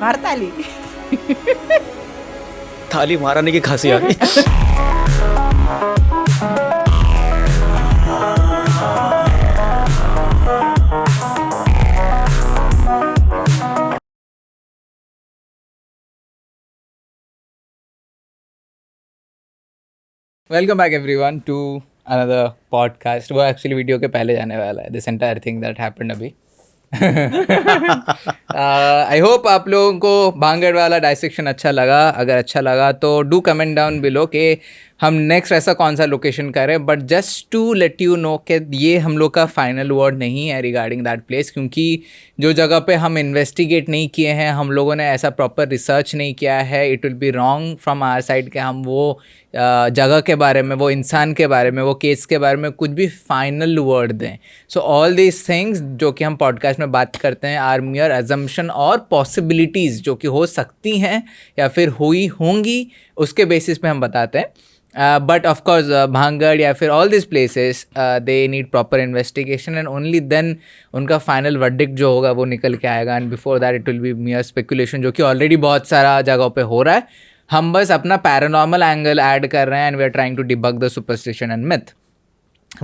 मार ताली। थाली मारने की खांसी आ गई। Welcome back everyone to another podcast. वो एक्चुअली वीडियो के पहले जाने वाला है, this entire thing that happened अभी। आई होप आप लोगों को भांगड़ वाला डाइसेक्शन अच्छा लगा। अगर अच्छा लगा तो डू कमेंट डाउन बिलो कि हम नेक्स्ट ऐसा कौन सा लोकेशन करें। But just to let you know कि ये हम लोग का फाइनल वर्ड नहीं है रिगार्डिंग दैट प्लेस, क्योंकि जो जगह पे हम इन्वेस्टिगेट नहीं किए हैं, हम लोगों ने ऐसा प्रॉपर रिसर्च नहीं किया है, it will be wrong from our side कि हम वो जगह के बारे में, वो इंसान के बारे में, वो केस के बारे में कुछ भी फाइनल वर्ड दें। सो ऑल दीज थिंग्स जो कि हम पॉडकास्ट में बात करते हैं आर मियर अजम्पशन और पॉसिबिलिटीज़ जो कि हो सकती हैं या फिर हुई होंगी, उसके बेसिस पे हम बताते हैं। बट ऑफ कोर्स भांगड़ या फिर all this places they need proper investigation and only then उनका फाइनल वर्डिक्ट जो होगा वो निकल के आएगा। And before that it will be mere speculation, जो कि ऑलरेडी बहुत सारा जगहों पे हो रहा है। हम बस अपना पैरानॉर्मल एंगल ऐड कर रहे हैं and we are trying to debug the superstition and myth.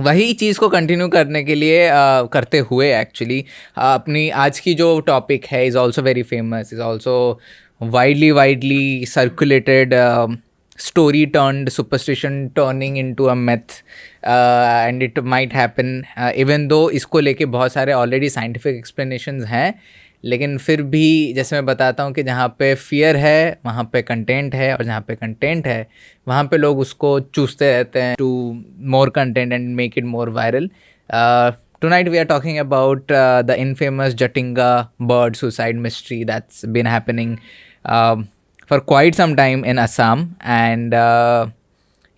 वही चीज़ को कंटिन्यू करने के लिए करते हुए एक्चुअली अपनी आज की जो टॉपिक है is also very famous, is also widely circulated story turned superstition turning into a myth and it might happen even though इसको लेके बहुत सारे ऑलरेडी साइंटिफिक एक्सप्लेनेशंस हैं, लेकिन फिर भी जैसे मैं बताता हूँ कि जहाँ पे फियर है वहाँ पे कंटेंट है, और जहाँ पे कंटेंट है वहाँ पे लोग उसको चूसते रहते हैं to more content and make it more viral. Tonight we are talking about the infamous Jatinga bird suicide mystery that's been happening for quite some time in Assam and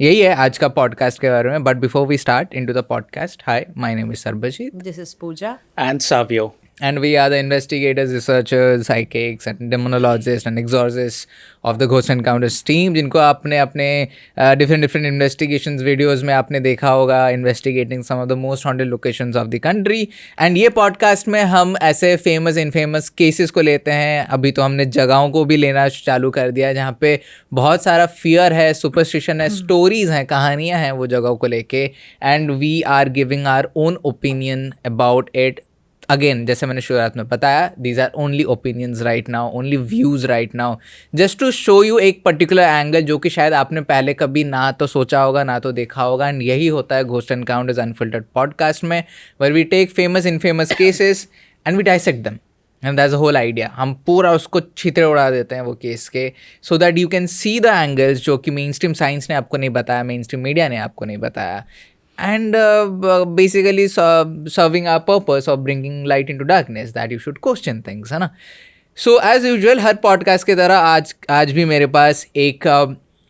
यही है आज का पॉडकास्ट के बारे में। But before we start into the podcast, hi, my name is Sarabjit, this is Pooja And Savio. and we are the investigators, researchers, psychics and demonologists and exorcists of the Ghost Encounters team, जिनको आपने अपने different investigations videos में आपने देखा होगा, investigating some of the most haunted locations of the country। and ये podcast में हम ऐसे famous infamous cases को लेते हैं। अभी तो हमने जगहों को भी लेना चालू कर दिया है जहाँ पे बहुत सारा fear है, superstition है, stories हैं, कहानियाँ हैं वो जगहों को लेके, and we are giving our own opinion about it। Again जैसे मैंने शुरुआत में बताया, these are only opinions right now, only views right now, just to show you एक पर्टिकुलर एंगल जो कि शायद आपने पहले कभी ना तो सोचा होगा ना तो देखा होगा। एंड यही होता है घोस्ट एनकाउंटर्स अनफिल्टर्ड पॉडकास्ट में, where we take famous infamous cases and we dissect them and that's the whole idea. हम पूरा उसको छितरे उड़ा देते हैं वो केस के, so that you can see the angles जो कि मेन स्ट्रीम साइंस ने आपको नहीं बताया, मेन स्ट्रीम मीडिया ने आपको नहीं बताया, and basically serving our purpose of bringing light into darkness that you should question things, है ना। so as usual हर podcast के तरह आज भी मेरे पास एक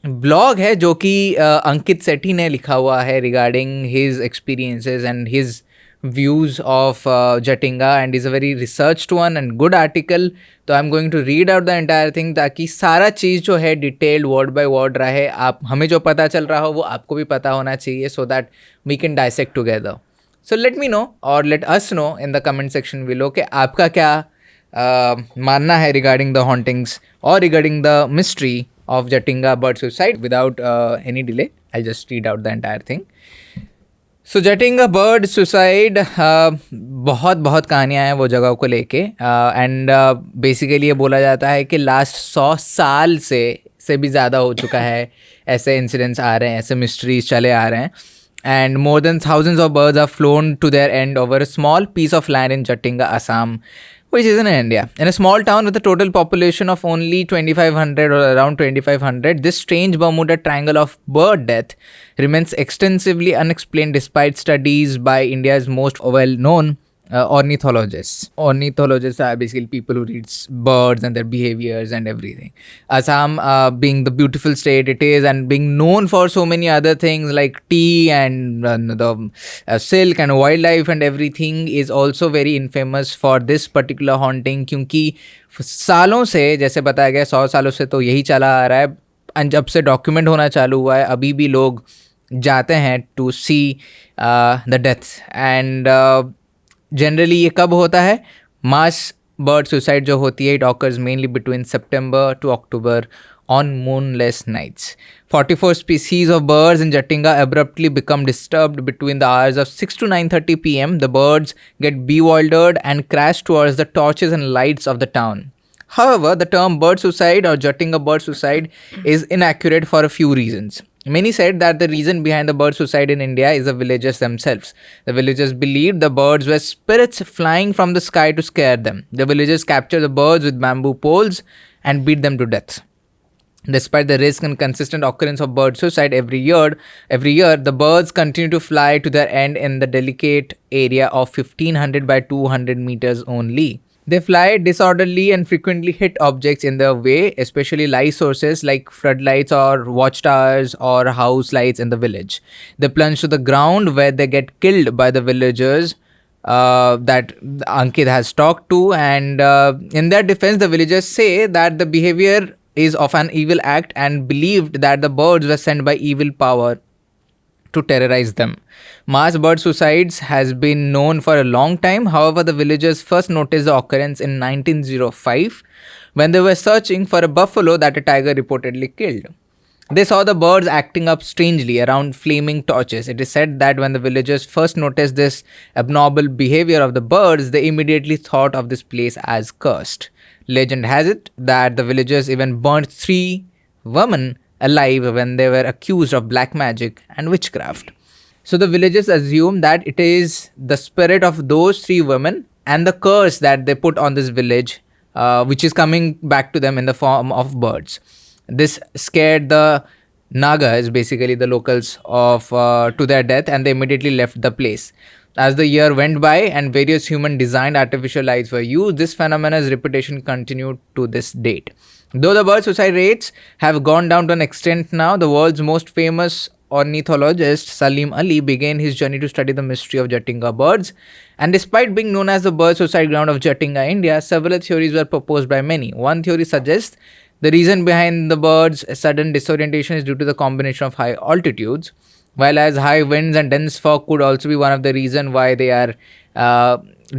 ब्लॉग है जो कि अंकित सेठी ने लिखा हुआ है regarding his experiences and his views of Jatinga, and is a very researched one and good article। तो I am going to read out the entire thing ताकि सारा चीज़ जो है डिटेल्ड वर्ड बाय वर्ड रहे। आप हमें जो पता चल रहा हो वो आपको भी पता होना चाहिए, so that we can dissect together. So let me know और let us know in the comment section below कि आपका क्या मानना है रिगार्डिंग द हॉन्टिंग्स और regarding the mystery of Jatinga bird suicide। Without any delay I just read out the entire thing. So Jatinga bird suicide, बहुत कहानियाँ हैं वो जगह को लेके, एंड बेसिकली ये बोला जाता है कि लास्ट 100 साल से भी ज़्यादा हो चुका है ऐसे इंसिडेंट्स आ रहे हैं, ऐसे मिस्ट्रीज चले आ रहे हैं। And more than thousands of birds have flown to their end over a small piece of land in Jatinga, Assam, which is in India. In a small town with a total population of only 2,500 or around 2,500, this strange Bermuda Triangle of bird death remains extensively unexplained despite studies by India's most well-known ornithologists. Ornithologists are basically people who read birds and their behaviors and everything. Assam, being the beautiful state it is and being known for so many other things like tea and the silk and wildlife and everything, is also very infamous for this particular haunting, क्योंकि सालों से, जैसे बताया गया 100 सालों से तो यही चला आ रहा है, जब से डॉक्यूमेंट होना चालू हुआ है अभी भी लोग जाते हैं to see the deaths and generally ये कब होता है? मास बर्ड सुसाइड जो होती है, it occurs mainly between September to October on moonless nights. 44 species of birds in Jatinga abruptly become disturbed between the hours of 6 to 9:30 p.m. The birds get bewildered and crash towards the torches and lights of the town. However, the term bird suicide or Jatinga bird suicide is inaccurate for a few reasons. Many said that the reason behind the bird suicide in India is the villagers themselves. The villagers believed the birds were spirits flying from the sky to scare them. The villagers captured the birds with bamboo poles and beat them to death. Despite the risk and consistent occurrence of bird suicide every year, the birds continue to fly to their end in the delicate area of 1500 by 200 meters only. They fly disorderly and frequently hit objects in their way, especially light sources like floodlights or watchtowers or house lights in the village. They plunge to the ground where they get killed by the villagers that Ankit has talked to, and in their defense, the villagers say that the behavior is of an evil act and believed that the birds were sent by evil power to terrorize them. Mass bird suicides has been known for a long time. However, the villagers first noticed the occurrence in 1905 when they were searching for a buffalo that a tiger reportedly killed. They saw the birds acting up strangely around flaming torches. It is said that when the villagers first noticed this abnormal behavior of the birds, they immediately thought of this place as cursed. Legend has it that the villagers even burnt 3 women alive when they were accused of black magic and witchcraft. So the villagers assume that it is the spirit of those 3 women and the curse that they put on this village, which is coming back to them in the form of birds. This scared the Nagas, basically the locals, of to their death, and they immediately left the place. As the year went by and various human-designed artificial lights were used, this phenomenon's reputation continued to this date. Though the bird suicide rates have gone down to an extent now, the world's most famous ornithologist Salim Ali began his journey to study the mystery of Jatinga birds. And despite being known as the bird suicide ground of Jatinga, India, several theories were proposed by many. One theory suggests the reason behind the birds' sudden disorientation is due to the combination of high altitudes, while as high winds and dense fog could also be one of the reasons why they are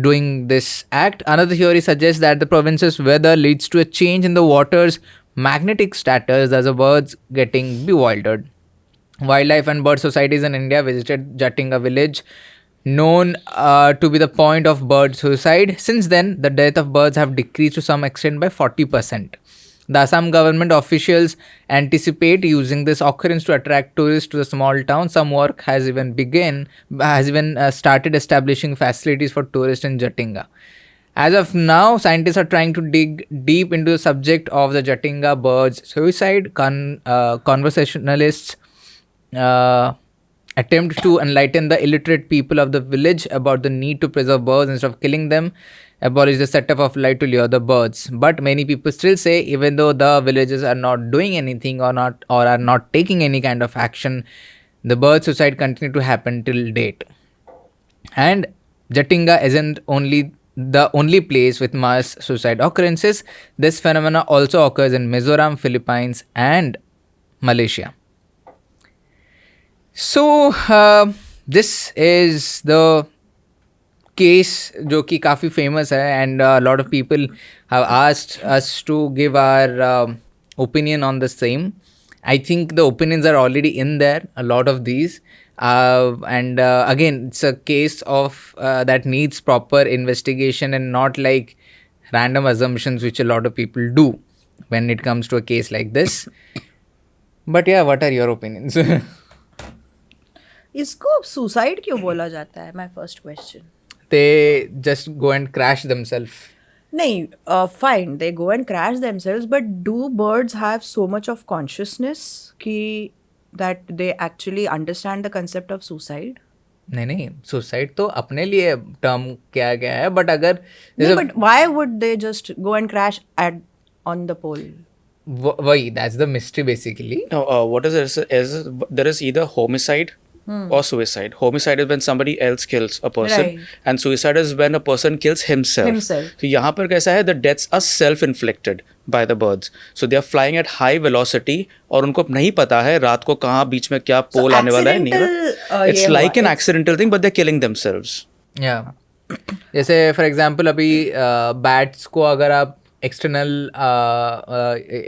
doing this act. Another theory suggests that the province's weather leads to a change in the water's magnetic status, as the birds getting bewildered. Wildlife and bird societies in India visited Jatinga village, known to be the point of bird suicide. Since then, the death of birds have decreased to some extent by 40%. The Assam government officials anticipate using this occurrence to attract tourists to the small town. Some work has even started establishing facilities for tourists in Jatinga. As of now, scientists are trying to dig deep into the subject of the Jatinga birds suicide. Conversationalists attempt to enlighten the illiterate people of the village about the need to preserve birds instead of killing them, abolish the setup of light to lure the birds. But many people still say, even though the villagers are not doing anything or are not taking any kind of action, the bird suicide continue to happen till date. And Jatinga isn't the only place with mass suicide occurrences. This phenomena also occurs in Mizoram, Philippines, and Malaysia. So this is the case जो कि काफ़ी famous है, and a lot of people have asked us to give our opinion on the same. I think the opinions are already in there, a lot of these. And again, it's a case of that needs proper investigation and not like random assumptions which a lot of people do when it comes to a case like this. But yeah, what are your opinions? इसको suicide क्यों बोला जाता है? My first question. They just go and crash themselves. नहीं, fine, they go and crash themselves, but do birds have so much of consciousness कि that they actually understand the concept of suicide? नहीं, suicide तो अपने लिए term किया गया है, but अगर but why would they just go and crash on the pole? वही, that's the mystery basically. Now, what is there is either homicide or suicide. Homicide is when somebody else kills a person, Right. and suicide is when a person kills himself. तो यहाँ पर कैसा है, the deaths are self-inflicted by the birds. So they are flying at high velocity, और उनको नहीं पता है रात को कहाँ बीच में क्या पोल आने वाला है. accidental, It's ये like हुआ. an accidental thing, but they're killing themselves. या जैसे फॉर एग्जांपल अभी बैट्स को अगर आप एक्सटर्नल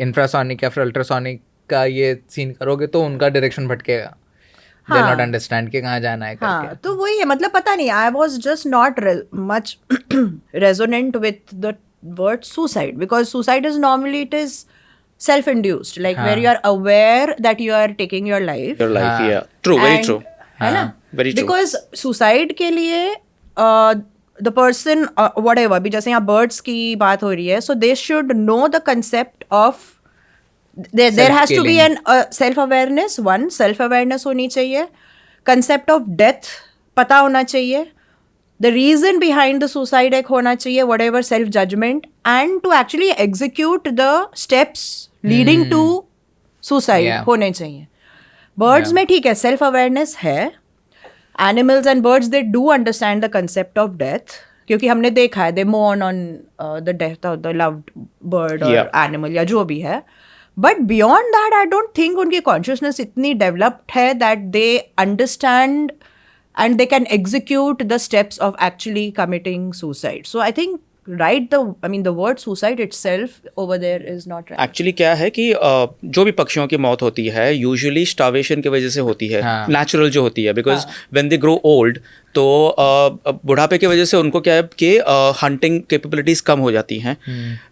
इंफ्रासोनिक या फिर अल्ट्रासोनिक का ये सीन करोगे तो उनका डायरेक्शन भटकेगा. दे नॉट अंडरस्टैंड कि कहाँ जाना है करके. हाँ, तो वही है, मतलब पता नहीं, I was just not much resonant with the word suicide, because suicide is normally it is self induced, like where you are aware that you are taking your life. Your life, yeah. True, very true. है ना, Very true. Because suicide के लिए the person what ever, अभी जैसे यहाँ birds की बात हो रही है, so they should know the concept of, there has to be an self awareness. One, self awareness होनी चाहिए, concept of death पता होना चाहिए, the reason behind the suicide एक होना चाहिए, whatever self judgment, and to actually execute the steps leading to suicide Yeah. होने चाहिए. Birds में ठीक है, self awareness है. Animals and birds, they do understand the concept of death, क्योंकि हमने देखा है, they mourn on the death of the loved bird or Yeah. animal या जो भी है. But beyond that I don't think उनकी कॉन्शियसनेस इतनी डेवलप्ड है that they understand and they can execute the steps of actually committing suicide. So I think the word suicide itself over there is not right. Actually क्या है कि जो भी पक्षियों की मौत होती है यूजुअली स्टार्वेशन की वजह से होती है, नेचुरल जो होती है, because when they grow old तो बुढ़ापे की वजह से उनको क्या है कि हंटिंग कैपेबिलिटीज कम हो जाती हैं,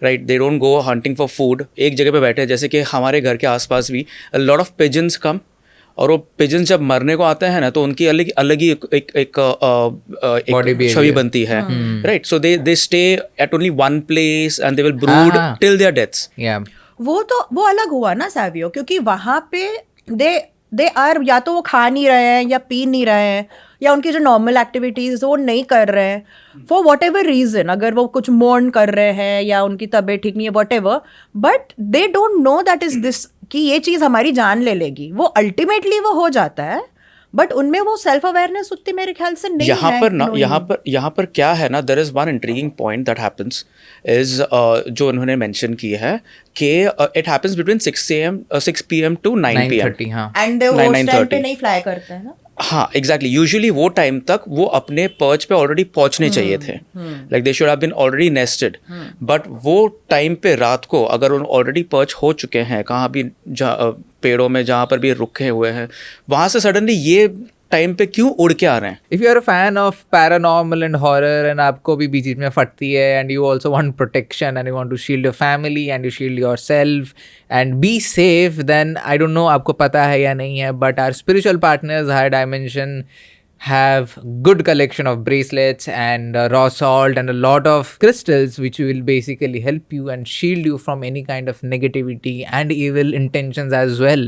right. They don't go hunting for food. एक जगह पे बैठे हैं, जैसे कि हमारे घर के आसपास भी लॉट ऑफ पिजन्स कम, और वो पिजन्स जब मरने को आते हैं ना तो उनकी अलग अलग ही एक छवि बनती है, right. So they stay at only one place and they will brood till their deaths. वो अलग हुआ ना सावियो, क्योंकि वहां पे दे आर, या तो वो खा नहीं रहे हैं या पी नहीं रहे हैं या उनकी जो नॉर्मल एक्टिविटीज वो नहीं कर रहे हैं फॉर वॉट एवर रीजन. अगर वो कुछ मोर्न कर रहे हैं या उनकी तबीयत ठीक नहीं है, what ever, but they don't know that is this कि ये चीज़ हमारी जान ले लेगी. वो अल्टीमेटली वो हो जाता है, बट उनमें वो सेल्फ अवेयरनेस उतनी मेरे ख्याल से नहीं है. यहाँ पर क्या है ना, there is one intriguing point that happens is जो उन्होंने मेंशन की है कि it happens between 6 PM to 9 PM. And वो उस टाइम पे नहीं फ्लाई करते हैं ना. हाँ, एग्जैक्टली. यूजुअली वो टाइम तक वो अपने पर्च पे ऑलरेडी पहुंचने चाहिए थे, like they should have been already nested. But वो टाइम पे रात को अगर उन ऑलरेडी पर्च हो चुके हैं कहाँ भी, पेड़ों में जहाँ पर भी रुके हुए हैं, वहाँ से सडनली ये टाइम पे क्यों उड़ के आ रहे हैं. If you are a fan of paranormal and horror and आपको भी बीच में फटती है and you also want protection and you want to shield your family and you shield yourself and be safe, then I don't know आपको पता है या नहीं है, but our spiritual partners higher dimension have good collection of bracelets and raw salt and a lot of crystals which will basically help you and shield you from any kind of negativity and evil intentions as well.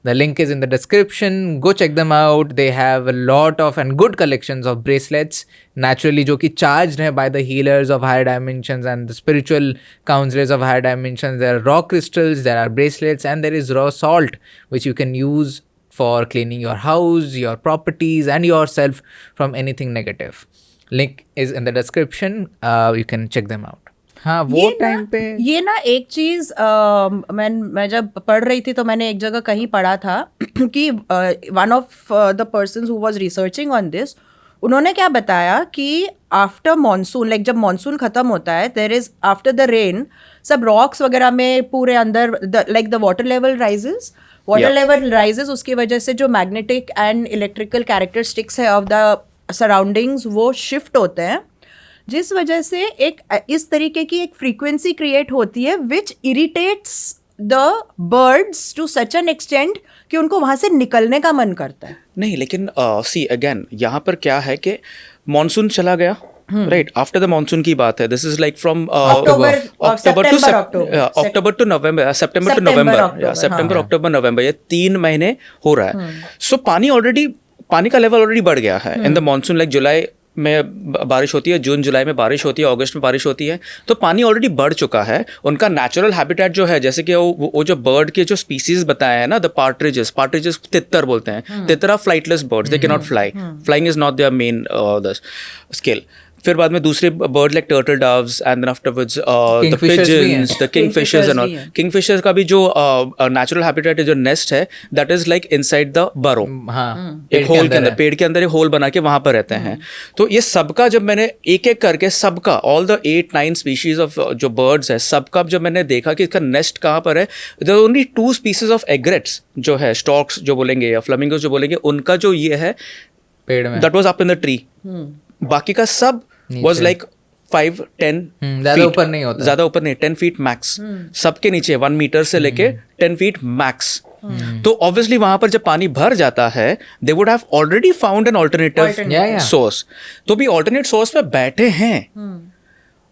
The link is in the description. Go check them out. They have a lot of and good collections of bracelets naturally जो कि charged है by the healers of higher dimensions and the spiritual counselors of higher dimensions. There are raw crystals, there are bracelets, and there is raw salt which you can use for cleaning your house, your properties and yourself from anything negative. Link is in the description. You can check them out. हाँ, वो time पे ये ना एक चीज़ मैं जब पढ़ रही थी तो मैंने एक जगह कहीं पढ़ा था कि one of the persons who was researching on this, उन्होंने क्या बताया कि आफ्टर मॉनसून, लाइक जब मॉनसून ख़त्म होता है, there is after the rain, सब रॉक्स वगैरह में पूरे अंदर like the water level rises, उसकी वजह से जो मैग्नेटिक एंड इलेक्ट्रिकल कैरेक्टरिस्टिक्स है ऑफ द सराउंडिंग्स वो शिफ्ट होते हैं, जिस वजह से एक इस तरीके की एक फ्रीक्वेंसी क्रिएट होती है which irritates the birds to such an extent कि उनको वहाँ से निकलने का मन करता है. नहीं, लेकिन सी अगेन यहाँ पर क्या है कि मॉनसून चला गया, राइट. आफ्टर द मॉनसून की बात है. This is like from October to November, September to November, September October November, ये 3 महीने हो रहा है. सो पानी का लेवल ऑलरेडी बढ़ गया है इन द मॉनसून, लाइक जुलाई में बारिश होती है, जून जुलाई में बारिश होती है, अगस्त में बारिश होती है, तो पानी ऑलरेडी बढ़ चुका है। उनका नेचुरल हैबिटेट जो है, जैसे कि वो जो बर्ड के जो स्पीसीज बताए हैं ना, द पार्ट्रिजेस तितर बोलते हैं, titar are flightless birds, they can not fly, flying is not their main skill. फिर बाद में दूसरे bird like turtle doves and then afterwards the pigeons, the kingfishers and all. Kingfisher का भी जो नेचुरल हैबिटेट है, जो नेस्ट है, that is like inside the burrow, एक होल के अंदर, पेड़ के अंदर एक होल बना के वहां पर रहते हैं। तो ये सबका जब मैंने एक एक करके सबका ऑल द 8-9 स्पीशीज ऑफ जो बर्ड्स है, सबका जब मैंने देखा कि इसका नेस्ट कहाँ पर है, there are only 2 species of egrets जो है, स्टॉक्स जो बोलेंगे या फ्लेमिंगोस जो बोलेंगे, उनका जो ये है पेड़ में, that was up in the tree. बाकी का सब was like 5-10 ज़्यादा ऊपर नहीं होता, ज़्यादा ऊपर नहीं, 10 फीट मैक्स, सबके नीचे 1 मीटर से लेके 10 फीट मैक्स। तो ऑब्वियसली वहां पर जब पानी भर जाता है, they would have already found an alternative source. तो भी ऑल्टरनेट सोर्स पे बैठे हैं,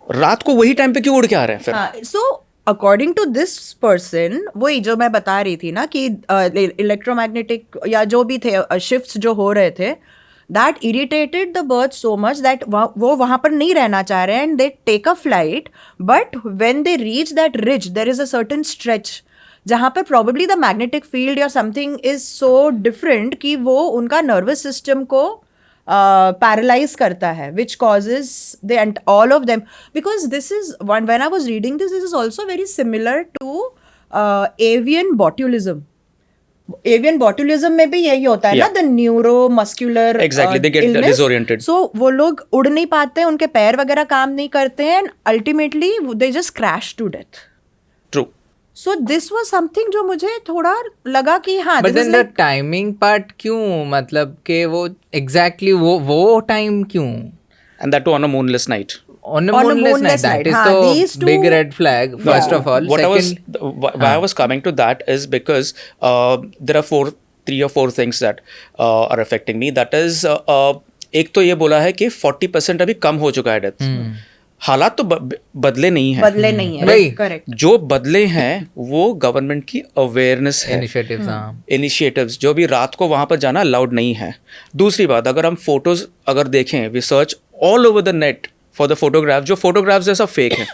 रात को वही टाइम पे क्यों उड़ के आ रहे हैं फिर? So according to this person, वही जो मैं बता रही थी ना कि इलेक्ट्रोमैग्नेटिक या जो भी थे शिफ्ट्स जो हो रहे थे, that irritated the birds so much that वो वहाँ पर नहीं रहना चाह रहे हैं, and they take a flight, but when they reach that ridge there is a certain stretch जहाँ पर probably the magnetic field or something is so different कि वो उनका nervous system को paralyze करता है, which causes all of them, because this is when I was reading this is also very similar to avian botulism. Avian botulism में भी यही होता है ना, the neuromuscular, exactly, they get disoriented. So वो लोग उड़ नहीं पाते, उनके पैर वगैरह काम नहीं करते हैं, ultimately they just crash to death. True. So this was something जो मुझे थोड़ा लगा कि हाँ, but then the timing part क्यों, मतलब कि वो एग्जैक्टली वो टाइम क्यों, and that too on a moonless night. On a moonless night, that is the big red flag. First of all, why I was coming to that is because there are 3 or 4 things that are affecting me. That is, एक तो ये बोला है कि 40% अभी कम हो चुका है डेथ। हालात तो बदले नहीं है, करेक्ट। जो बदले हैं वो गवर्नमेंट की अवेयरनेस है, इनिशिएटिव्स, जो भी रात को वहां पर जाना अलाउड नहीं है। दूसरी बात, अगर हम फोटोज अगर देखें, we search all over the net for the photograph, जो फोटोग्राफ्स जैसा फेक है,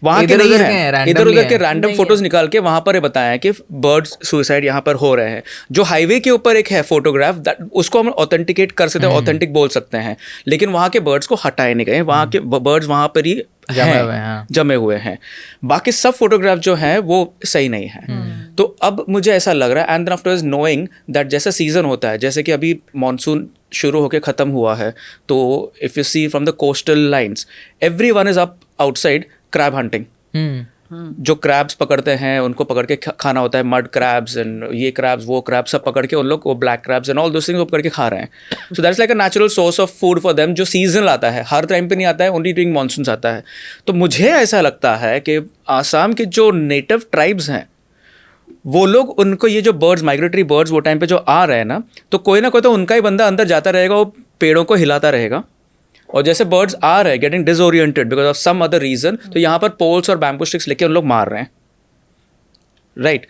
वहां के नहीं है, इधर उधर के रैंडम फोटोज निकाल के वहां पर बताया कि बर्ड्स सुसाइड यहाँ पर हो रहे हैं। जो हाईवे के ऊपर एक है फोटोग्राफ, उसको हम ऑथेंटिकेट कर सकते हैं, ऑथेंटिक बोल सकते हैं, लेकिन वहां के बर्ड्स को हटाए नहीं गए, वहां के बर्ड्स वहां पर ही जमे हुए हैं। बाकी सब फोटोग्राफ जो हैं वो सही नहीं है। तो अब मुझे ऐसा लग रहा है, एंड आफ्टर नोइंग दैट जैसा सीजन होता है, जैसे कि अभी मॉनसून शुरू होकर ख़त्म हुआ है, तो if you see from the coastal lines, everyone is up outside crab hunting. जो क्रैब्स पकड़ते हैं उनको पकड़ के खाना होता है, मड क्रैब्स एंड ये क्रैब्स वो क्रैब्स सब पकड़ के उन लोग, वो black crabs and all those things पकड़ के खा रहे हैं। So that's like a natural source of food for them, जो सीजनल आता है, हर टाइम पे नहीं आता है, ओनली ड्यूरिंग मानसून आता है। तो मुझे ऐसा लगता है कि आसाम के जो नेटिव ट्राइब्स हैं, वो लोग, उनको ये जो बर्ड्स, माइग्रेटरी बर्ड्स वो टाइम पे जो आ रहे हैं ना कोई तो उनका ही बंदा अंदर जाता रहेगा, वो पेड़ों को हिलाता रहेगा, और जैसे बर्ड्स आ रहे हैं getting disoriented because of some other reason, तो यहाँ पर पोल्स और बैम्बू स्टिक्स लेके उन लोग मार रहे हैं, राइट।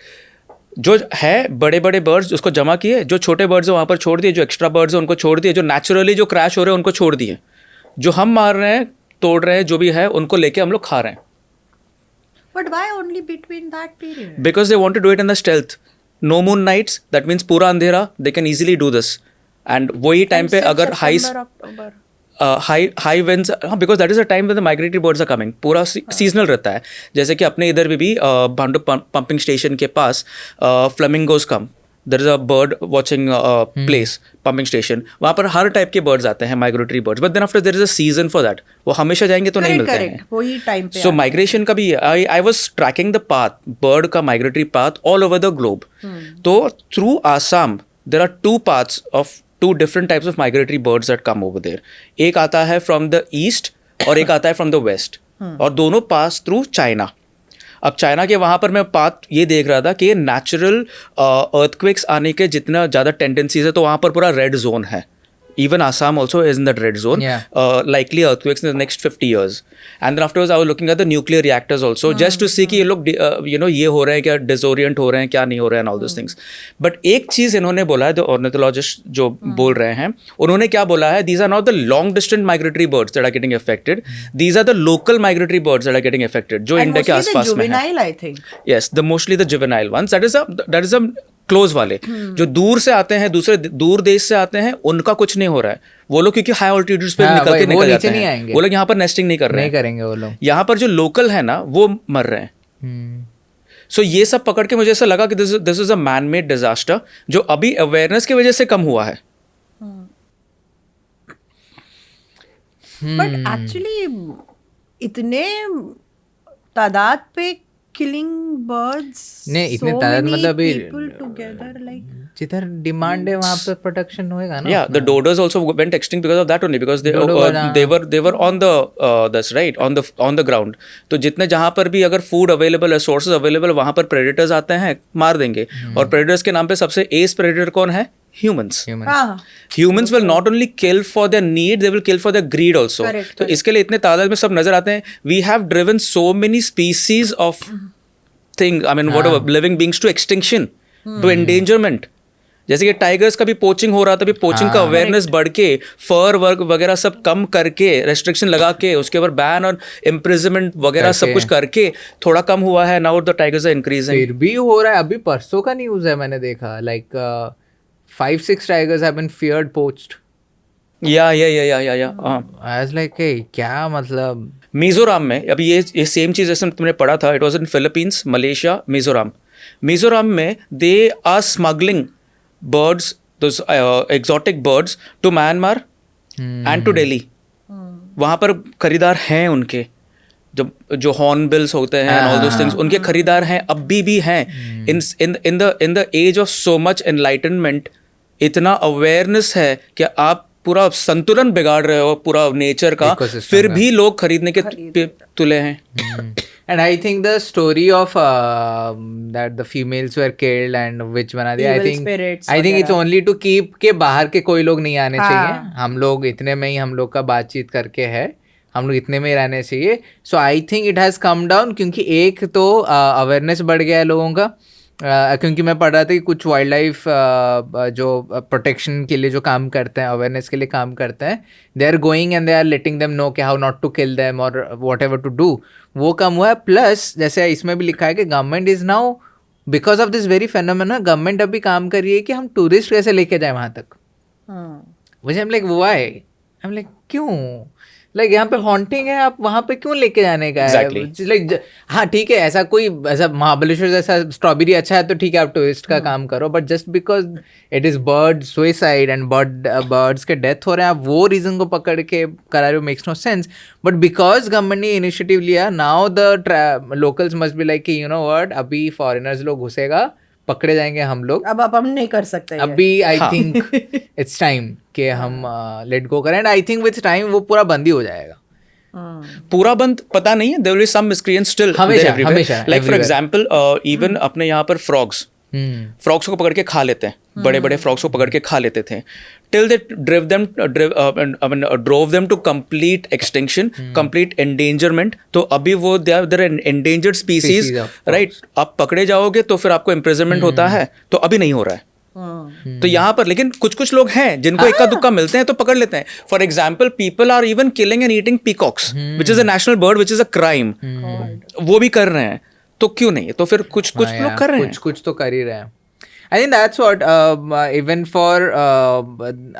जो है बड़े बड़े बर्ड्स उसको जमा किए, जो छोटे बर्ड्स है वहाँ पर छोड़ दिए, जो एक्स्ट्रा बर्ड्स है उनको छोड़ दिए, जो नेचुरली जो क्रैश हो रहे हैं उनको छोड़ दिए, जो हम मार रहे हैं, तोड़ रहे हैं, जो भी है उनको लेके हम लोग खा रहे हैं। But why only between that period? Because they want to do it in the stealth. No moon nights, that means पूरा अंधेरा, they can easily do this. And वही टाइम पे अगर high winds, because that is the time when the migratory birds are coming, पूरा seasonal रहता है। जैसे कि अपने इधर भी भांडुप पंपिंग स्टेशन के पास flamingos come. There is a bird watching place, pumping station. वहाँ पर हर टाइप के birds आते हैं, migratory birds. But then after there is a season for that. वो हमेशा जाएंगे तो नहीं मिलते हैं। वही टाइम पे। So migration का भी, I was tracking the path, bird का migratory path all over the globe. तो through Assam, there are 2 paths of 2 different types of migratory birds that come over there. एक आता है from the east और एक आता है from the west. और दोनों pass through China. अब चाइना के वहाँ पर मैं बात ये देख रहा था कि नेचुरल अर्थक्वेक्स आने के जितना ज़्यादा टेंडेंसीज है, तो वहाँ पर पूरा रेड जोन है, even Assam also is in that red zone. Yeah. Likely earthquakes in the next 50 years. And then afterwards I was looking at the nuclear reactors also, just to see कि ये लोग ये हो रहे हैं क्या, disorient हो रहे हैं क्या, नहीं हो रहे हैं, and all those things. But एक चीज़ इन्होंने बोला है, the ornithologist जो बोल रहे हैं, उन्होंने क्या बोला है, these are not the long distance migratory birds that are getting affected, these are the local migratory birds that are getting affected, जो इंडिया के आसपास में है. juvenile, I think. Yes, mostly the juvenile ones. That is a close वाले जो दूर से आते हैं, दूर देश से आते हैं, उनका कुछ नहीं हो रहा है. वो लोग क्योंकि हाई ऑल्टीट्यूड्स पे निकल जाते हैं, वो लोग यहाँ पर नेस्टिंग नहीं कर रहे हैं, नहीं करेंगे वो लोग. यहाँ पर जो लोकल है ना वो मर रहे हैं. सो ये सब पकड़ के मुझे ऐसा लगा कि this is a man made disaster जो अभी अवेयरनेस की वजह से कम हुआ है. बट एक्चुअली इतने तादाद पे killing birds, नहीं इतने so तादाद many मतलब people together, like जिधर डिमांड है वहाँ पे प्रोटेक्शन होएगा ना. Yeah, the dodos also went extinct because of that only, because they were on the that's right, on the ground. तो जितने जहाँ पर भी अगर फूड अवेलेबल है, सोर्सेज अवेलेबल, वहाँ पर प्रेडेटर्स आते हैं, मार देंगे. और प्रेडेटर्स के नाम पे सबसे एस प्रेडेटर कौन है? Humans. Humans will not only kill for their need, they will kill for their greed also. तो इसके लिए इतने तादाद में सब नजर आते हैं. We have driven so many species of whatever living beings to extinction, to endangerment. जैसे कि टाइगर्स का भी पोचिंग हो रहा था, अभी पोचिंग का अवेयरनेस बढ़ के, फर वर्क वगैरह सब कम करके, रेस्ट्रिक्शन लगा के, उसके ऊपर बैन और इम्प्रिजनमेंट वगैरह सब कुछ करके थोड़ा कम हुआ है. Now the tigers are increasing. फिर भी हो रहा है. अभी परसों का न्यूज़ है, मैंने देखा, like 5-6 tigers have been feared poached. या I was like, hey, क्या मतलब. मिजोरम में अभी ये सेम चीज़ जैसे तुमने पढ़ा था, it was in Philippines, Malaysia, Mizoram में they are smuggling birds, those exotic birds to Myanmar and to Delhi. वहाँ पर खरीदार हैं उनके, जो हॉर्नबिल्स होते हैं and all those things, उनके खरीदार हैं, अभी भी हैं. in the age of so much enlightenment, इतना अवेयरनेस है कि आप पूरा संतुलन बिगाड़ रहे हो पूरा नेचर का, फिर भी लोग खरीदने के तुले हैं. And I think the story of that the females were killed and which बना दिया, I think it's only to keep के बाहर के कोई लोग नहीं आने चाहिए. हम लोग इतने में ही हम लोग का बातचीत करके है, हम लोग इतने में ही रहने चाहिए. So I think it has come down, क्योंकि एक तो अवेयरनेस बढ़ गया है लोगों का. क्योंकि मैं पढ़ रहा था कि कुछ वाइल्ड लाइफ जो प्रोटेक्शन के लिए जो काम करते हैं, अवेयरनेस के लिए काम करते हैं, they are going and they are letting them know कि how not to kill them और वॉट एवर टू डू. वो कम हुआ है. प्लस जैसे इसमें भी लिखा है कि government is now, because of this very phenomena, government अभी काम कर रही है कि हम टूरिस्ट कैसे लेके जाए वहाँ तक. मुझे हम लाइक वो है, हम लाइक क्यों, लाइक यहाँ पे हॉन्टिंग है, आप वहाँ पे क्यों लेके जाने का है. लाइक हाँ ठीक है, ऐसा महाबलेश्वर जैसा स्ट्रॉबेरी अच्छा है तो ठीक है आप टूरिस्ट का काम करो, but just because it is bird suicide and birds के डेथ हो रहे हैं, आप वो रीजन को पकड़ के करा रहे हो, makes no sense. But because government ने इनिशिएटिव लिया, now the locals must be like you know what, अभी फॉरेनर्स लोग घुसेगा, पकड़े जाएंगे हम लोग, अब हम नहीं कर सकते. अभी आई थिंक इट्स टाइम कि हम लेट गो करें. And I think with time वो पूरा बंद ही हो जाएगा. पूरा बंद पता नहीं है, there will be some miscreants still everywhere. Like for example even अपने यहाँ पर फ्रॉग्स को पकड़ के खा लेते हैं, बड़े फ्रॉग्स को पकड़ के खा लेते थे, till they drove them to complete extinction, complete endangerment. तो अभी वो they're an endangered species, right? आप पकड़े जाओगे तो फिर आपको imprisonment होता है, तो अभी नहीं हो रहा है. तो यहाँ पर लेकिन कुछ लोग हैं जिनको इक्का दुक्का मिलते हैं तो पकड़ लेते हैं. For example people are even killing and eating peacocks, which is a national bird, which is a crime. वो भी कर रहे हैं, तो क्यों नहीं. तो फिर कुछ लोग कर रहे हैं, कुछ तो कर ही रहे हैं. I think that's what even for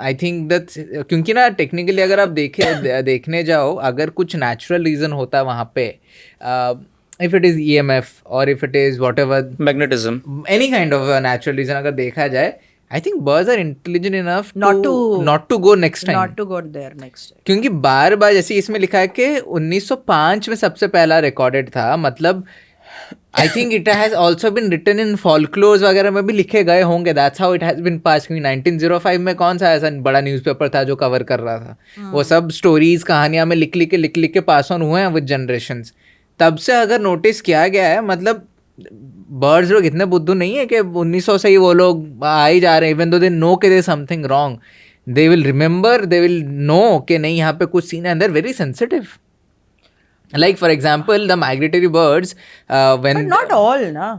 I think that क्योंकि ना टेक्निकली अगर आप देखने जाओ, अगर कुछ नेचुरल रीजन होता है वहाँ पे, if it is EMF or if it is whatever magnetism, any kind of natural reason अगर देखा जाए, I think birds are intelligent enough not to go next time. Not to go there next time. क्योंकि बार जैसे इसमें लिखा है कि 1905 में सबसे पहला रिकॉर्डेड था. मतलब I think it has also been written in folklores वगैरह में भी लिखे गए होंगे. That's how it has been passed. क्योंकि 1905 में कौन सा ऐसा बड़ा न्यूज़पेपर था जो कवर कर रहा था. वो सब स्टोरीज कहानियाँ में लिख के पास ऑन हुए हैं विद जनरेशंस. तब से अगर नोटिस किया गया है, मतलब बर्ड्स लोग इतने बुद्धू नहीं है कि 1900 से ही वो लोग आ ही जा रहे हैं, इवन दो दे नो के there something wrong. they will remember, they will know कि नहीं यहाँ पे कुछ scene है, and they're very sensitive. Like for example, the migratory birds, when But not all, na.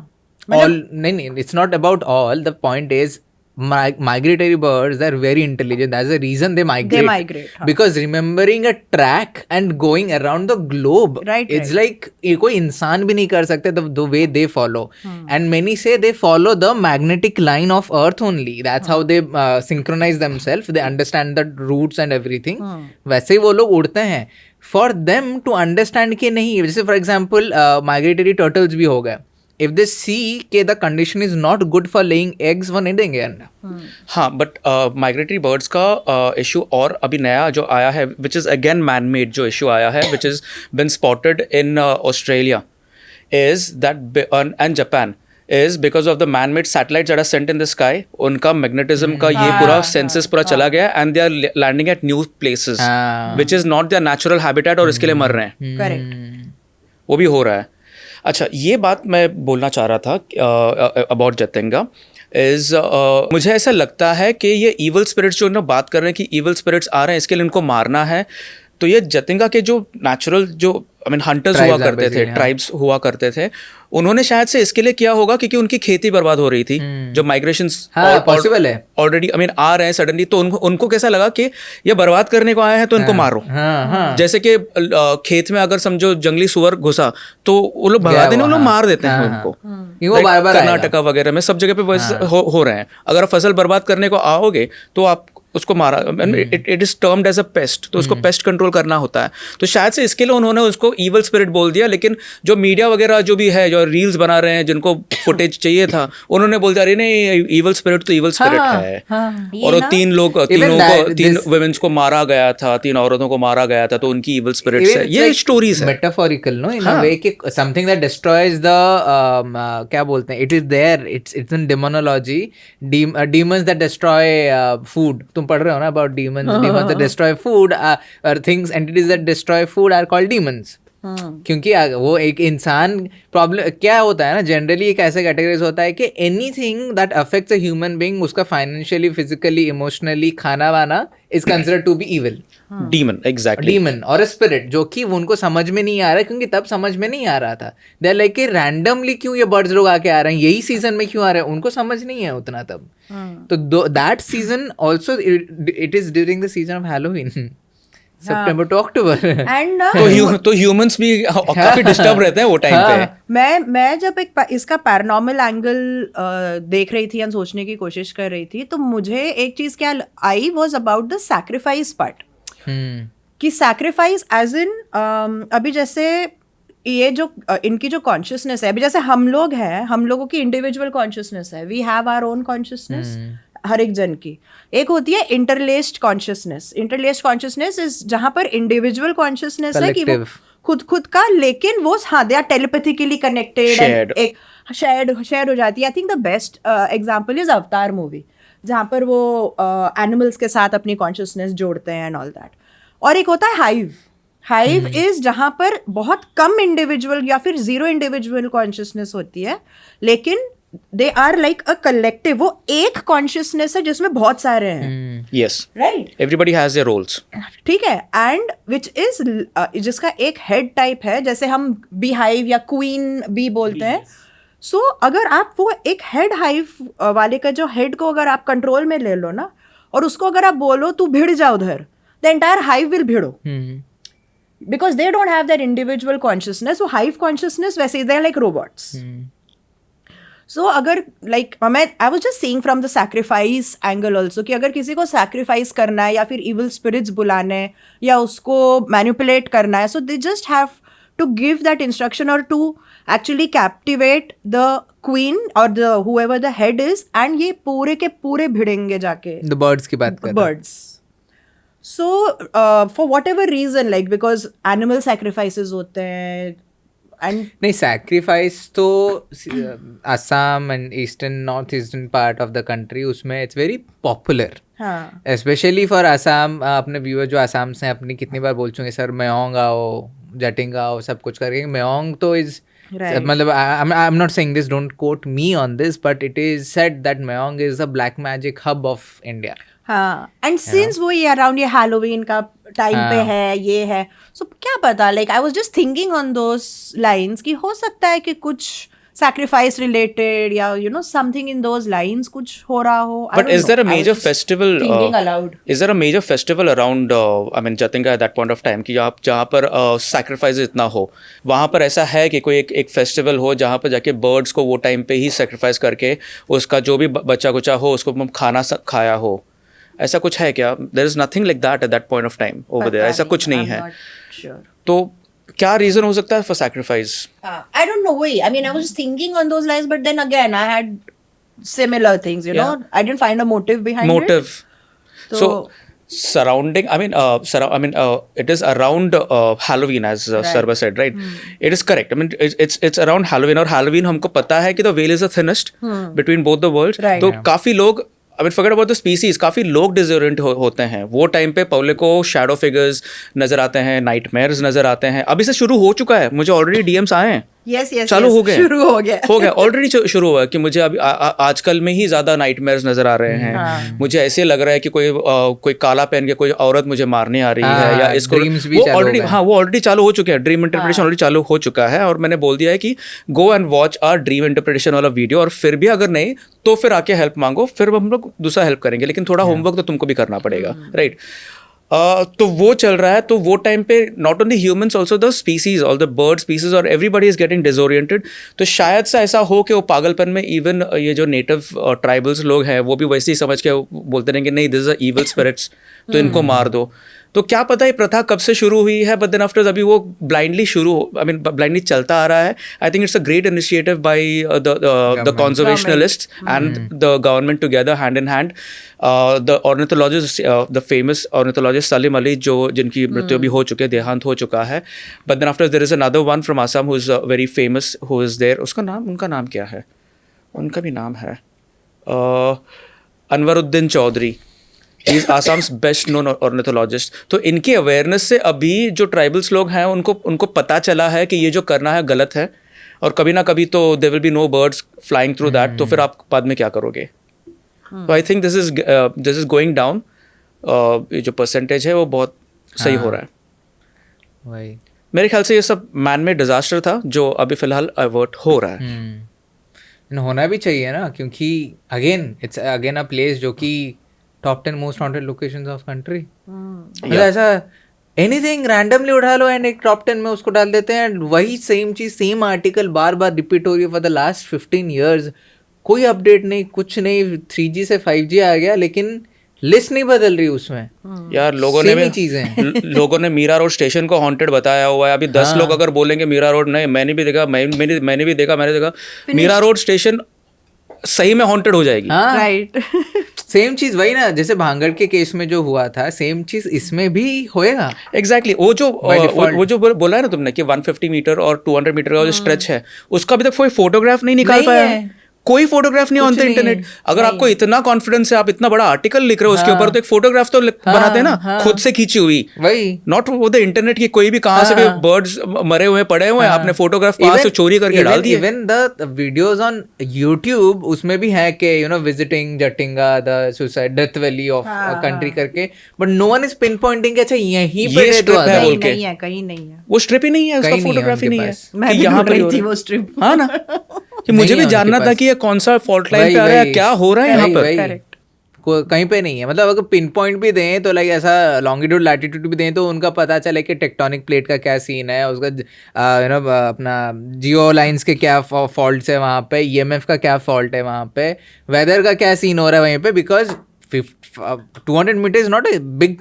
all नहीं, it's not about all. The point is migratory birds are very intelligent. That's the reason they migrate. They migrate, हाँ. Because remembering a track and going around the globe, Right, it's like ये कोई इंसान भी नहीं कर सकते the way they follow. And many say they follow the magnetic line of Earth only. That's how they synchronize themselves. They understand the routes and everything. वैसे ही वो लोग उड़ते हैं. For them to understand कि नहीं, जैसे for example migratory turtles भी हो गए. If they see कि the condition is not good for laying eggs, वो नहीं देंगे अंडा. हाँ, बट माइग्रेटरी बर्ड्स का इशू और अभी नया जो आया है, which is again man made जो इशू आया है, which is been spotted in Australia, is that and Japan, is because of the man-made satellites that are sent in the sky. उनका magnetism का ये पूरा senses पूरा चला गया, and they are landing at new places, which is not their natural habitat, और इसके लिए मर रहे हैं. Correct. वो भी हो रहा है. अच्छा, ये बात मैं बोलना चाह रहा था अबाउट जतिंगा इज मुझे ऐसा लगता है कि ये evil spirits जो ना बात कर रहे हैं कि evil spirits आ रहे हैं, इसके लिए इनको मारना है, तो ये जतिंगा के जो नेचुरल जो हंटर्स हुआ करते थे, ट्राइब्स हुआ करते थे, उन्होंने शायद से इसके लिए किया होगा क्योंकि उनकी खेती बर्बाद हो रही थी. जो माइग्रेशंस पॉसिबल है ऑलरेडी आ रहे हैं सडनली, तो उनको कैसा लगा कि ये बर्बाद करने को आए हैं तो इनको मारो. जैसे कि खेत में अगर समझो जंगली सुअर घुसा तो वो लोग भगा देने, वो लोग मार देते हैं उनको. कर्नाटका वगैरह में सब जगह पे वैसे हो रहे हैं. अगर आप फसल बर्बाद करने को आओगे तो आप उसको मारा, it is termed as a pest, तो उसको पेस्ट कंट्रोल करना होता है. तो शायद से इसके लिए उन्होंने उसको ईवल स्पिरिट बोल दिया. लेकिन जो मीडिया वगैरह जो भी है, जो रील्स बना रहे हैं, जिनको फुटेज चाहिए था, उन्होंने बोल दिया अरे नहीं, ईवल स्पिरिट तो ईवल स्पिरिट है. और वो तीन वुमेन्स को मारा गया था, 3 औरतों को मारा गया था, तो उनकी ईवल स्पिरिट्स है. ये स्टोरीज है मेटाफोरिकल, नो, इन अ वे कि समथिंग दैट डिस्ट्रॉयज द क्या बोलते हैं, it is there, it's in demonology, demons that destroy food. पढ़ रहे हो ना about demons that destroy food, or things, entities that destroy food are called demons. क्योंकि वो एक इंसान प्रॉब्लम क्या होता है ना, जनरली एक ऐसा कैटेगरीज होता है कि anything that affects a human being, उसका फाइनेंशियली, फिजिकली, इमोशनली खाना वाना is considered to be evil. Demon, exactly, demon और अ स्पिरिट, जो कि उनको समझ में नहीं आ रहा, क्योंकि तब समझ में नहीं आ रहा था. दे आर लाइक रैंडमली क्यों ये बर्ड्स लोग आके आ रहे हैं, यही सीजन में क्यों आ रहे हैं, उनको समझ नहीं है उतना तब. तो that season also it is during the season of Halloween, September to October. And तो ह्यूमंस भी काफी डिस्टर्ब रहते हैं वो टाइम पे. मैं जब इसका पैरानॉर्मल एंगल देख रही थी या सोचने की कोशिश कर रही थी, तो मुझे एक चीज क्या I was about the sacrifice part. कि सैक्रिफाइस एज इन अभी जैसे ये जो इनकी जो कॉन्शियसनेस है, अभी जैसे हम लोग हैं, हम लोगों की इंडिविजुअल कॉन्शियसनेस है, we have our own consciousness, हर एक जन की. एक होती है interlaced consciousness. Interlaced consciousness is जहां पर इंडिविजुअल कॉन्शियसनेस है कि वो खुद का, लेकिन वो हाँ दे आर टेलीपैथिकली कनेक्टेड, एक शेयर हो जाती है. I think the best example is Avatar movie, जहाँ पर वो एनिमल्स के साथ अपनी कॉन्शियसनेस जोड़ते हैं एंड ऑल दैट. और एक होता है हाइव इज जहाँ पर बहुत कम इंडिविजुअल या फिर जीरो इंडिविजुअल कॉन्शियसनेस होती है, लेकिन they are like a collective. वो एक कॉन्शियसनेस है जिसमें बहुत सारे हैं. Yes, right, everybody has their roles. ठीक है. एंड विच इज जिसका एक हेड टाइप है, जैसे हम बी हाइव या क्वीन बी बोलते हैं. सो अगर आप वो एक हेड हाइव वाले का जो हेड को अगर आप कंट्रोल में ले लो ना, और उसको अगर आप बोलो तू भिड़ जा उधर, द एंटायर हाइव विल भिड़ो. Because they don't have that individual consciousness. So hive consciousness वैसे they're like robots. So अगर like I was just saying from the sacrifice angle also कि अगर किसी को sacrifice करना है या फिर evil spirits बुलाने या उसको manipulate करना है, so they just have to give that instruction or to actually captivate the queen or the whoever the head is, and ये पूरे के पूरे भिड़ेंगे जाके. The birds की बात कर रहे हैं. Birds. So for whatever reason, like because animal sacrifices होते हैं and नहीं, sacrifice तो Assam and eastern north eastern part of the country, उसमें it's very popular. हाँ. Especially for Assam. अपने व्यूअर जो असम से अपनी कितनी बार बोल चुके सर, मेओंग आओ, जटिंग आओ, सब कुछ करके. मेओंग तो इज Right. मतलब I'm not saying this, don't quote me on this, but it is said that Mayong is the black magic hub of India. हाँ, एंड सिंस वो ये अराउंड ये हैलोवीन का टाइम पे है, ये है, सो क्या पता, like I was just thinking on those lines कि हो सकता है कि कुछ sacrifice related या you know something in those lines कुछ हो रहा हो. But is there a major festival? Thinking aloud. Is there a major festival around? I mean, Jatinga at that point of time कि आप जहाँ पर sacrifice इतना हो, वहाँ पर ऐसा है कि कोई एक festival हो जहाँ पर जाके birds को वो time पे ही sacrifice करके उसका जो भी बच्चा कुचा हो उसको खाना खाया हो, ऐसा कुछ है क्या? There is nothing like that at that point of time over there. ऐसा कुछ नहीं है. Sure. तो क्या रीजन हो सकता है for sacrifice? I don't know. Wait, I mean, I was just thinking on those lines, but then again, I had similar things. You know, I didn't find a motive behind it. So surrounding, it is around Halloween, as Sarva said, right? It is correct. I mean, it's around Halloween, और Halloween हमको पता है कि the veil is the thinnest between both the worlds. तो काफी लोग, I mean, forget about the species, काफ़ी लोग डिसोरिएंट होते हैं वो टाइम पे. पब्लिक को शैडो फिगर्स नजर आते हैं, नाइटमेयर्स नजर आते हैं. अभी से शुरू हो चुका है, मुझे ऑलरेडी डीएम्स आए हैं. yes, चालू हो गए, शुरू हो गया ऑलरेडी शुरू हुआ कि मुझे अभी आजकल में ही ज्यादा नाइटमेयर्स नजर आ रहे हैं. मुझे ऐसे लग रहा है कि कोई काला पहन के कोई औरत मुझे मारने आ रही है, या इसको वो ऑलरेडी चालू हो चुके हैं. ड्रीम इंटरप्रिटेशन ऑलरेडी चालू हो चुका है, और मैंने बोल दिया है कि go and watch our dream interpretation वाला वीडियो, और फिर भी अगर नहीं तो फिर आके हेल्प मांगो, फिर हम लोग दूसरा हेल्प करेंगे, लेकिन थोड़ा होमवर्क तो तुमको भी करना पड़ेगा, राइट? तो वो चल रहा है. तो वो टाइम पे not only humans, also the species, all the bird species, और एवरीबडी इज गेटिंग डिसोरिएंटेड. तो शायद से ऐसा हो कि वो पागलपन में इवन ये जो नेटिव ट्राइबल्स लोग हैं वो भी वैसे ही समझ के बोलते रहेंगे नहीं दिस इज इविल स्पिरिट्स, तो इनको मार दो. तो क्या पता ये प्रथा कब से शुरू हुई है, बट देन आफ्टर अभी वो ब्लाइंडली ब्लाइंडली चलता आ रहा है. I think it's a great initiative by the conservationists and the government together, hand in hand. The ornithologist, the famous ornithologist Salim Ali, जिनकी मृत्यु भी हो चुकी है, देहांत हो चुका है. But then after there is another one from Assam who is very famous, who is there. उनका नाम क्या है? उनका भी नाम है Anwaruddin Choudhury. He is Assam's best known ornithologist. तो इनकी अवेयरनेस से अभी जो ट्राइबल्स लोग हैं उनको पता चला है कि ये जो करना है गलत है, और कभी ना कभी तो there will be no birds flying through that. तो फिर आप बाद में क्या करोगे? तो I think this is going down. जो परसेंटेज है वो बहुत सही हो रहा है. वही मेरे ख्याल से ये सब मैन मेड डिजास्टर था जो अभी फिलहाल अवर्ट हो रहा है. होना भी चाहिए ना, क्योंकि इट्स अगेन अ प्लेस जो कि top 10 most haunted locations of country. मतलब ऐसा एनीथिंग रैंडमली उठा लो एंड एक टॉप 10 में उसको डाल देते हैं. वही सेम चीज, सेम आर्टिकल बार बार रिपीट हो रही है फॉर द लास्ट 15 years. कोई अपडेट नहीं, कुछ नहीं. 3G से 5G आ गया, लेकिन लिस्ट नहीं बदल रही उसमें. यार लोगों ने मीरा रोड स्टेशन को हॉन्टेड बताया हुआ है. अभी 10 लोग अगर बोलेंगे मीरा रोड नहीं, मैंने भी देखा, मीरा रोड स्टेशन सही में हॉन्टेड हो जाएगी. राइट. सेम चीज वही ना, जैसे भांगड़ के केस में जो हुआ था, सेम चीज इसमें भी होएगा. एग्जैक्टली. वो जो बोला है ना तुमने कि 150 मीटर और 200 मीटर का जो स्ट्रेच है, उसका अभी तक कोई फोटोग्राफ नहीं निकाल पाया है. कोई फोटोग्राफ नहीं ऑन द इंटरनेट. अगर आपको इतना कॉन्फिडेंस है, आप इतना बड़ा आर्टिकल लिख रहे हो उसके ऊपर, तो एक फोटोग्राफ तो बनाते हैं ना, खुद से खींची हुई. वही नॉट वो द इंटरनेट की कोई भी कहां से भी बर्ड्स मरे हुए पड़े हुए हैं, आपने फोटोग्राफ कहां से चोरी करके डाल दिए. Even the videos on YouTube उसमें भी है कि you know visiting Jatinga, the suicide death valley of country करके, but no one is pinpointing अच्छा यहीं पे स्ट्रिप है बोल के. कहीं नहीं है वो स्ट्रिप ही नहीं है, उसका फोटोग्राफी नहीं है. मैं यहाँ पे थी वो स्ट्रिप. हाँ ना, कि मुझे भी जानना था कि ये कौन सा फॉल्ट लाइन पे आ रहा है, क्या हो रहा है यहाँ पर. कहीं पे नहीं है. मतलब अगर पिन पॉइंट भी दें तो लाइक ऐसा लॉन्गिट्यूड लैटिट्यूड भी दें तो उनका पता चले कि टेक्टोनिक प्लेट का क्या सीन है, उसका यू नो अपना जियो लाइंस के क्या फॉल्ट्स है वहाँ पे, EMF का क्या फॉल्ट है वहाँ पे, वेदर का क्या सीन हो रहा है वहीं पे. Because 200 meter is not a big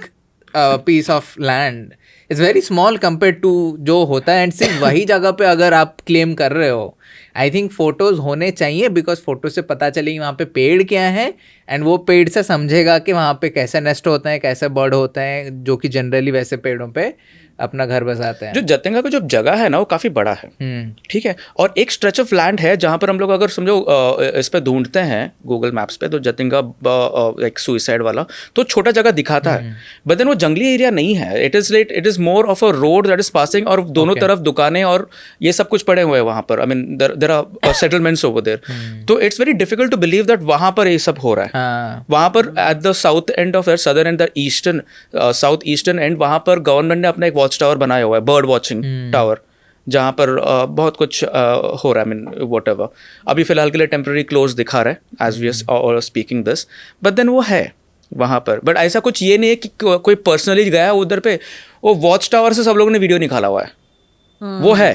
piece of land, it's very small compare to जो होता है. एंड सिर्फ वही जगह पे अगर आप क्लेम कर रहे हो, आई थिंक फोटोज होने चाहिए, बिकॉज फोटो से पता चले वहाँ पे पेड़ क्या है एंड वो पेड़ से समझेगा कि वहाँ पे कैसे नेस्ट होते हैं, कैसे बर्ड होते हैं, जो कि जनरली वैसे पेड़ों पे अपना घर बसाते हैं. जो जतिंगा का जो जगह है ना वो काफ़ी बड़ा है, ठीक है, और एक स्ट्रेच ऑफ लैंड है जहाँ पर हम लोग अगर समझो इस पे ढूंढते हैं गूगल मैप्स पे तो जतिंगा एक सुइसाइड वाला तो छोटा जगह दिखाता है, बट देन वो जंगली एरिया नहीं है. It is more of a road that is passing और दोनों तरफ दुकानें और ये सब कुछ पड़े हुए हैं वहाँ पर. I mean there are settlements over there, तो it's very difficult to believe that वहाँ पर ये सब हो रहा है. वहाँ पर at the south end of southern end the eastern south eastern end वहाँ पर गवर्नमेंट ने अपना एक वॉच टावर बनाया हुआ है, बर्ड वॉचिंग टावर, जहाँ पर बहुत कुछ हो रहा है. आई मीन वॉट एवर अभी फिलहाल के लिए टेम्प्रेरी क्लोज दिखा रहा है as we are speaking this, but then वो है वहाँ पर. बट ऐसा कुछ ये नहीं है कि कोई पर्सनली गया है उधर पे, वो वॉच टावर से सब लोगों ने वीडियो निकाला हुआ है. वो है,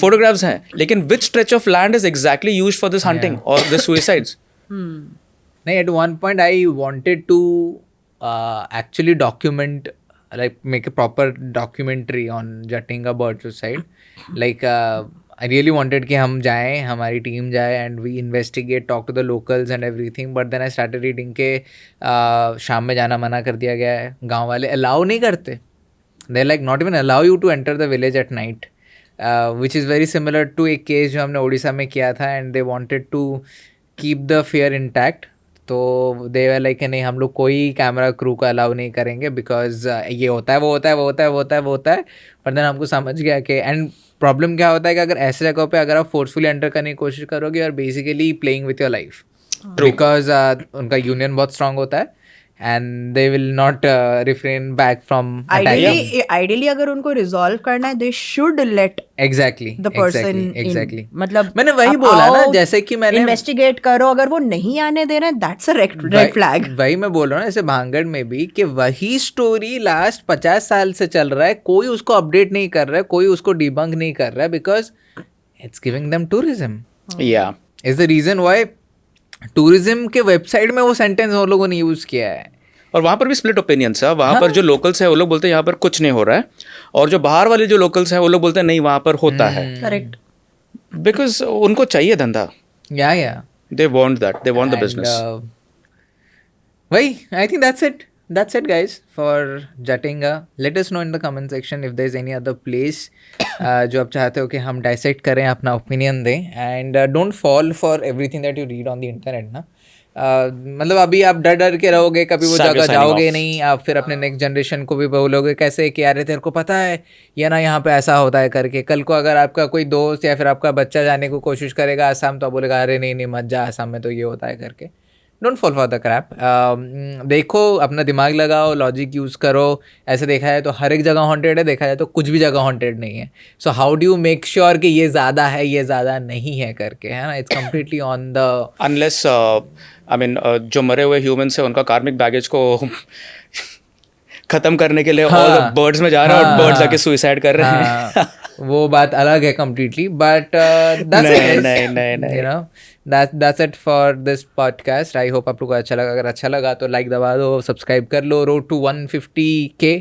फोटोग्राफ्स हैं, लेकिन which stretch of land is exactly used for this hunting और दिस सुइसाइड्स. नहीं, at one point I wanted to actually document, like make a proper documentary on Jatinga bird suicide. Like I really wanted कि हम जाएं, हमारी team जाए and we investigate, talk to the locals and everything. But then I started reading के शाम में जाना मना कर दिया गया है, गांव वाले allow नहीं करते. They like not even allow you to enter the village at night, which is very similar to एक case जो हमने उड़ीसा में किया था, and they wanted to keep the fear intact. तो दे वर लाइक नहीं, हम लोग कोई कैमरा क्रू को अलाउ नहीं करेंगे बिकॉज ये होता है, वो होता है, वो होता है, वो होता है, वो होता है. पर देन हमको समझ गया कि एंड प्रॉब्लम क्या होता है कि अगर ऐसे जगहों पे अगर आप फोर्सफुली एंटर करने की कोशिश करोगे और basically playing with your life, because उनका यूनियन बहुत स्ट्रांग होता है and they will not refrain back from attacking. Ideally अगर उनको रिजॉल्व करना है they should let Exactly, the person exactly. in. मतलब मैंने वही बोला ना, जैसे कि मैंने इन्वेस्टिगेट करो, अगर वो नहीं आने दे रहे हैं that's a red flag. वही मैं बोल रहा हूँ, जैसे भांगड़ में भी कि वही स्टोरी लास्ट 50 साल से चल रहा है, कोई उसको अपडेट नहीं कर रहा है, कोई उसको डिबंक नहीं कर रहा है, because it's giving them tourism. या is the reason why tourism के वेबसाइट में वो सेंटेंस वो लोगों ने यूज किया है. और वहाँ पर भी स्प्लिट ओपिनियंस है. वहाँ पर जो लोकल्स हैं वो लोग बोलते हैं यहाँ पर कुछ नहीं हो रहा है, और जो बाहर वाले जो लोकल्स हैं वो लोग बोलते हैं नहीं वहाँ पर होता है. करेक्ट. बिकॉज उनको चाहिए धंधा. Yeah they want that, they want the business. वही, I think that's it guys for Jatinga. Let us know in the comment section if there's any other place जो आप चाहते हो कि हम डाइसेक्ट करें, अपना ओपिनियन दें. And don't fall for everything that you read on the internet ना. मतलब अभी आप डर डर के रहोगे, कभी वो जगह जाओगे नहीं, आप फिर अपने नेक्स्ट जनरेशन को भी बोलोगे कैसे कि यार तेरे को पता है या ना यहाँ पे ऐसा होता है करके. कल को अगर आपका कोई दोस्त या फिर आपका बच्चा जाने को कोशिश करेगा आसाम, तो आप बोलेगा अरे नहीं नहीं मत जा, आसाम में तो ये होता है करके. Don't fall for the crap. देखो, अपना दिमाग लगाओ, लॉजिक यूज़ करो. ऐसे देखा है तो हर एक जगह हॉन्टेड है, देखा जाए तो कुछ भी जगह हॉन्टेड नहीं है. So how do you make sure कि ये ज़्यादा है, ये ज़्यादा नहीं है करके, है ना. It's completely on the unless I mean जो मरे हुए ह्यूमंस है उनका कार्मिक बैगेज को खत्म करने के लिए और बर्ड्स में जा रहा है और बर्ड्स जाके सुइसाइड कर रहे हैं. वो बात अलग है completely, but that's it. नहीं. You know, that's it for this podcast. I hope आप लोगों को अच्छा लगा. अगर अच्छा लगा तो लाइक दबा दो, सब्सक्राइब कर लो. Road to 150K,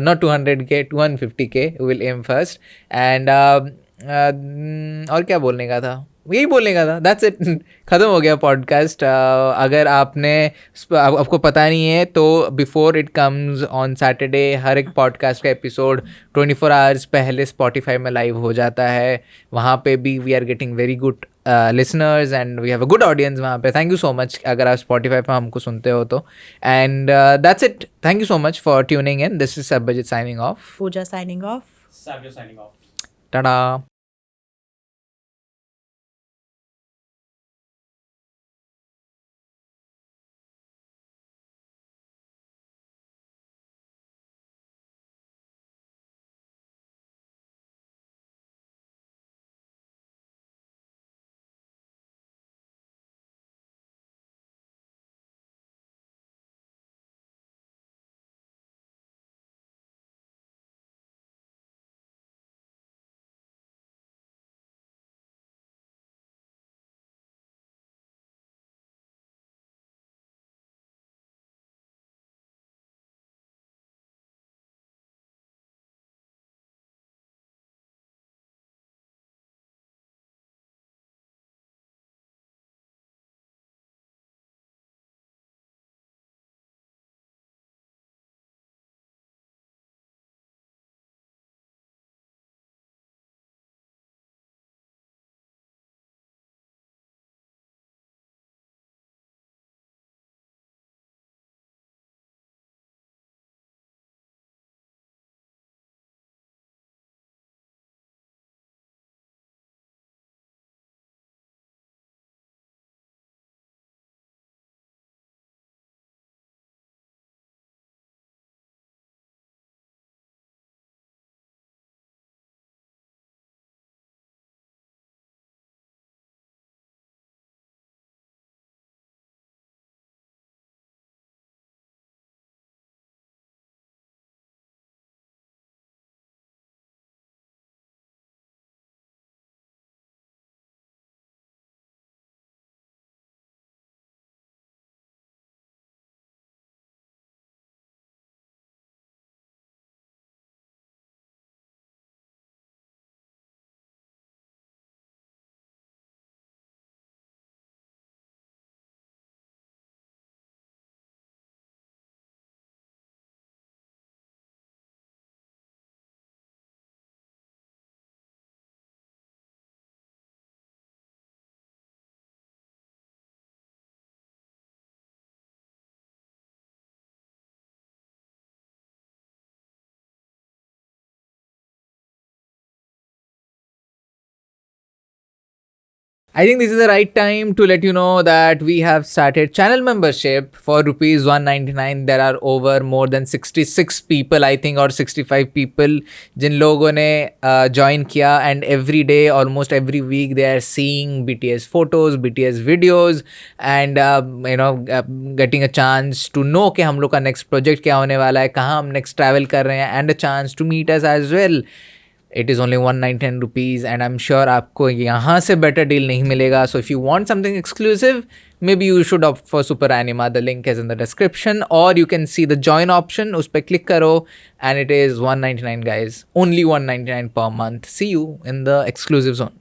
not 200K, 150K will aim first. And और क्या बोलने का था, यही बोलने का था. That's it. ख़त्म हो गया पॉडकास्ट. अगर आपको पता नहीं है तो before it comes on Saturday, हर एक पॉडकास्ट का एपिसोड 24 आवर्स पहले स्पॉटिफाई में लाइव हो जाता है. वहाँ पे भी we are getting very good listeners and we have a good audience वहाँ पे. थैंक यू सो मच अगर आप स्पॉटिफाई पर हमको सुनते हो तो. And that's it. Thank you so much for tuning in. This is Sabbajit signing off. Pooja signing off. Savio signing off. Tata. I think this is the right time to let you know that we have started channel membership for rupees 199. There are over more than 66 people, I think, or 65 people जिन लोगों ने join किया, and every day, almost every week, they are seeing BTS photos, BTS videos, and getting a chance to know कि हम लोग का next project क्या होने वाला है, कहाँ हम next travel कर रहे हैं, and a chance to meet us as well. It is only 199 rupees, and I'm sure आपको यहाँ से better deal नहीं मिलेगा. So if you want something exclusive, maybe you should opt for Super Anima. The link is in the description, or you can see the join option. उस पर click करो, and it is 199 guys. Only 199 per month. See you in the exclusive zone.